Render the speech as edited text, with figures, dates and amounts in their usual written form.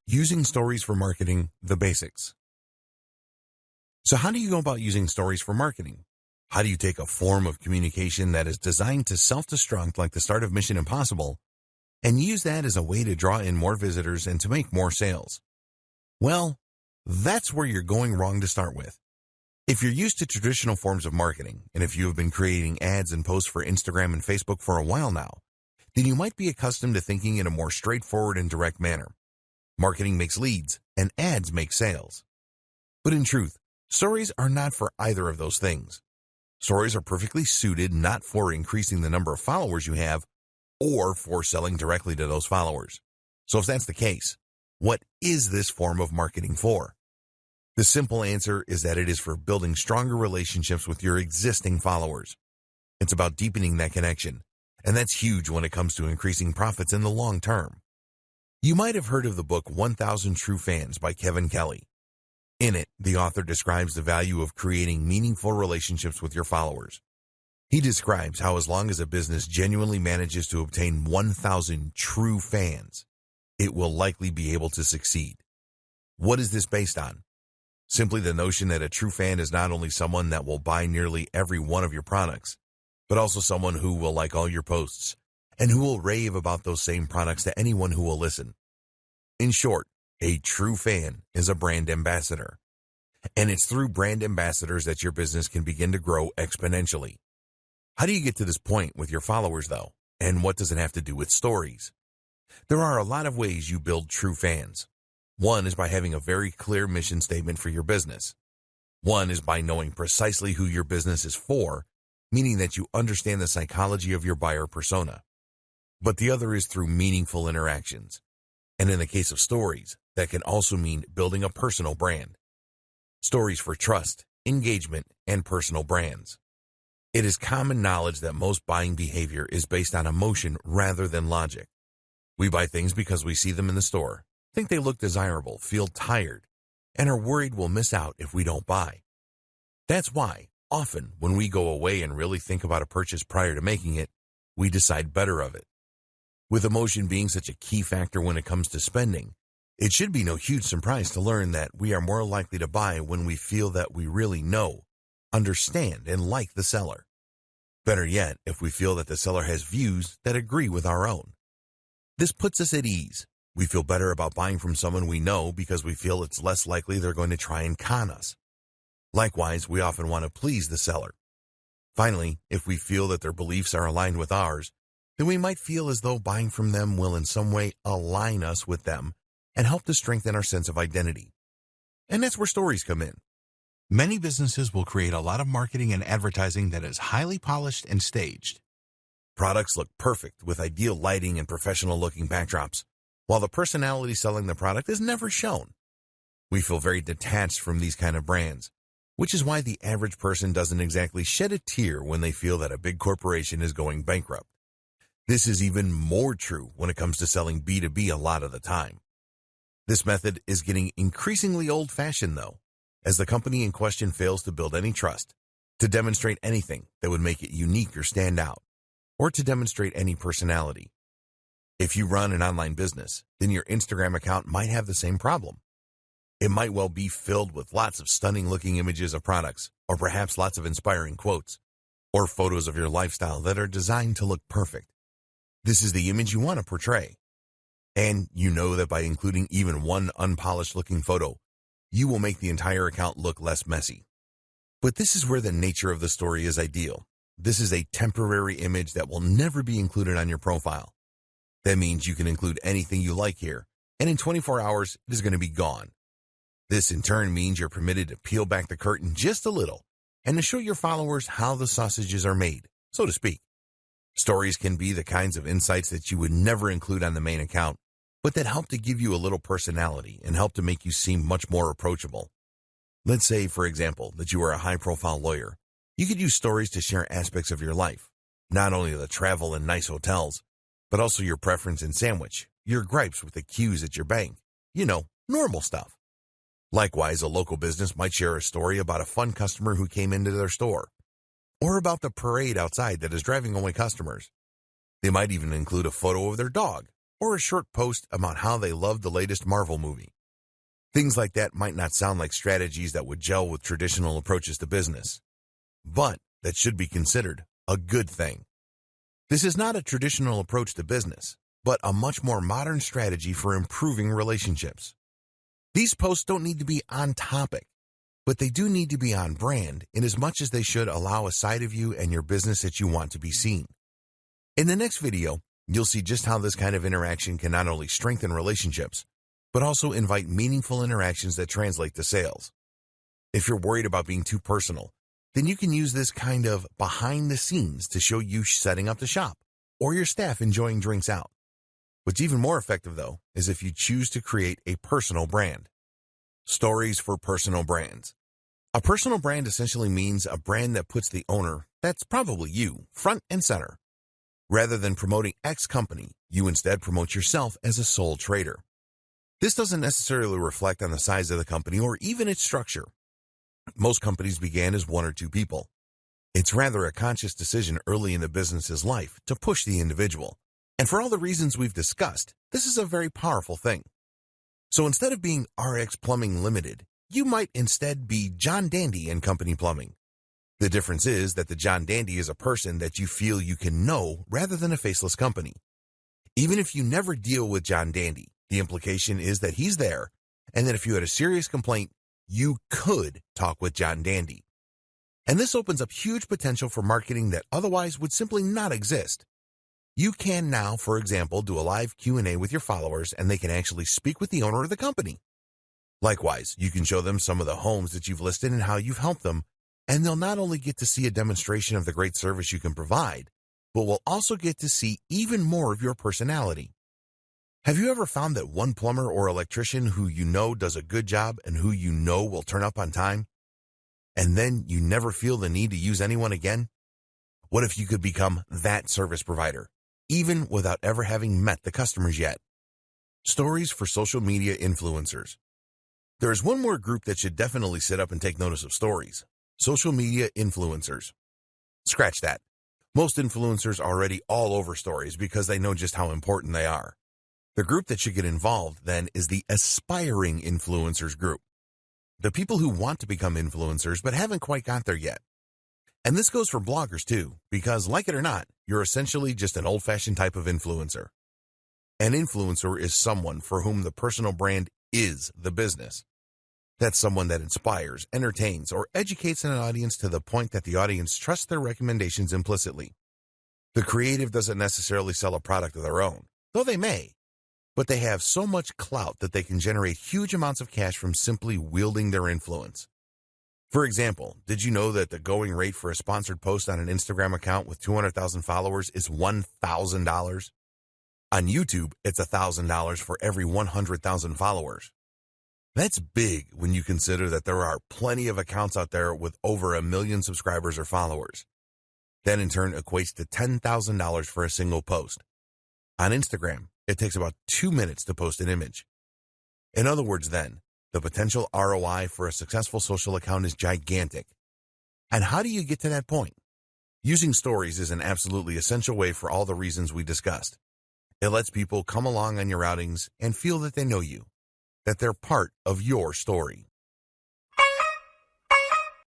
Using stories for marketing, the basics. So how do you go about using stories for marketing? How do you take a form of communication that is designed to self-destruct like the start of Mission Impossible and use that as a way to draw in more visitors and to make more sales? Well, that's where you're going wrong to start with. If you're used to traditional forms of marketing, and if you have been creating ads and posts for Instagram and Facebook for a while now, then you might be accustomed to thinking in a more straightforward and direct manner. Marketing makes leads, and ads make sales. But in truth, stories are not for either of those things. Stories are perfectly suited not for increasing the number of followers you have or for selling directly to those followers. So if that's the case, what is this form of marketing for? The simple answer is that it is for building stronger relationships with your existing followers. It's about deepening that connection, and that's huge when it comes to increasing profits in the long term. You might have heard of the book 1,000 True Fans by Kevin Kelly. In it, the author describes the value of creating meaningful relationships with your followers. He describes how as long as a business genuinely manages to obtain 1,000 true fans, it will likely be able to succeed. What is this based on? Simply the notion that a true fan is not only someone that will buy nearly every one of your products, but also someone who will like all your posts and who will rave about those same products to anyone who will listen. In short, a true fan is a brand ambassador. And it's through brand ambassadors that your business can begin to grow exponentially. How do you get to this point with your followers, though? And what does it have to do with stories? There are a lot of ways you build true fans. One is by having a very clear mission statement for your business. One is by knowing precisely who your business is for, meaning that you understand the psychology of your buyer persona. But the other is through meaningful interactions. And in the case of stories, that can also mean building a personal brand. Stories for trust, engagement, and personal brands. It is common knowledge that most buying behavior is based on emotion rather than logic. We buy things because we see them in the store, think they look desirable, feel tired, and are worried we'll miss out if we don't buy. That's why, often, when we go away and really think about a purchase prior to making it, we decide better of it. With emotion being such a key factor when it comes to spending, it should be no huge surprise to learn that we are more likely to buy when we feel that we really know, understand, and like the seller. Better yet, if we feel that the seller has views that agree with our own. This puts us at ease. We feel better about buying from someone we know because we feel it's less likely they're going to try and con us. Likewise, we often want to please the seller. Finally, if we feel that their beliefs are aligned with ours, then we might feel as though buying from them will in some way align us with them and help to strengthen our sense of identity. And that's where stories come in. Many businesses will create a lot of marketing and advertising that is highly polished and staged. Products look perfect with ideal lighting and professional-looking backdrops, while the personality selling the product is never shown. We feel very detached from these kind of brands, which is why the average person doesn't exactly shed a tear when they feel that a big corporation is going bankrupt. This is even more true when it comes to selling B2B a lot of the time. This method is getting increasingly old-fashioned, though, as the company in question fails to build any trust, to demonstrate anything that would make it unique or stand out, or to demonstrate any personality. If you run an online business, then your Instagram account might have the same problem. It might well be filled with lots of stunning-looking images of products, or perhaps lots of inspiring quotes, or photos of your lifestyle that are designed to look perfect. This is the image you want to portray. And you know that by including even one unpolished-looking photo, you will make the entire account look less messy. But this is where the nature of the story is ideal. This is a temporary image that will never be included on your profile. That means you can include anything you like here, and in 24 hours, it is going to be gone. This in turn means you're permitted to peel back the curtain just a little and to show your followers how the sausages are made, so to speak. Stories can be the kinds of insights that you would never include on the main account, but that help to give you a little personality and help to make you seem much more approachable. Let's say, for example, that you are a high-profile lawyer. You could use stories to share aspects of your life, not only the travel and nice hotels, but also your preference in sandwich, your gripes with the queues at your bank, normal stuff. Likewise, a local business might share a story about a fun customer who came into their store, or about the parade outside that is driving away customers. They might even include a photo of their dog, or a short post about how they loved the latest Marvel movie. Things like that might not sound like strategies that would gel with traditional approaches to business, but that should be considered a good thing. This is not a traditional approach to business, but a much more modern strategy for improving relationships. These posts don't need to be on topic, but they do need to be on brand in as much as they should allow a side of you and your business that you want to be seen. In the next video, you'll see just how this kind of interaction can not only strengthen relationships, but also invite meaningful interactions that translate to sales. If you're worried about being too personal, then you can use this kind of behind the scenes to show you setting up the shop or your staff enjoying drinks out. What's even more effective, though, is if you choose to create a personal brand. Stories for personal brands. A personal brand essentially means a brand that puts the owner, that's probably you, front and center. Rather than promoting X company, you instead promote yourself as a sole trader. This doesn't necessarily reflect on the size of the company or even its structure. Most companies began as one or two people. It's rather a conscious decision early in the business's life to push the individual. And for all the reasons we've discussed, this is a very powerful thing. So instead of being RX Plumbing Limited, you might instead be John Dandy and Company Plumbing. The difference is that the John Dandy is a person that you feel you can know rather than a faceless company. Even if you never deal with John Dandy, the implication is that he's there, and that if you had a serious complaint, you could talk with John Dandy. And this opens up huge potential for marketing that otherwise would simply not exist. You can now, for example, do a live Q&A with your followers, and they can actually speak with the owner of the company. Likewise, you can show them some of the homes that you've listed and how you've helped them, and they'll not only get to see a demonstration of the great service you can provide, but will also get to see even more of your personality. Have you ever found that one plumber or electrician who you know does a good job and who you know will turn up on time, and then you never feel the need to use anyone again? What if you could become that service provider, even without ever having met the customers yet? Stories for social media influencers. There is one more group that should definitely sit up and take notice of stories: social media influencers. Scratch that. Most influencers are already all over stories because they know just how important they are. The group that should get involved, then, is the aspiring influencers group. The people who want to become influencers but haven't quite got there yet. And this goes for bloggers too, because like it or not, you're essentially just an old-fashioned type of influencer. An influencer is someone for whom the personal brand is the business. That's someone that inspires, entertains, or educates an audience to the point that the audience trusts their recommendations implicitly. The creative doesn't necessarily sell a product of their own, though they may. But they have so much clout that they can generate huge amounts of cash from simply wielding their influence. For example, did you know that the going rate for a sponsored post on an Instagram account with 200,000 followers is $1,000? On YouTube, it's $1,000 for every 100,000 followers. That's big when you consider that there are plenty of accounts out there with over 1 million subscribers or followers. That in turn equates to $10,000 for a single post. On Instagram, it takes about 2 minutes to post an image. In other words, then, the potential ROI for a successful social account is gigantic. And how do you get to that point? Using stories is an absolutely essential way for all the reasons we discussed. It lets people come along on your outings and feel that they know you, that they're part of your story.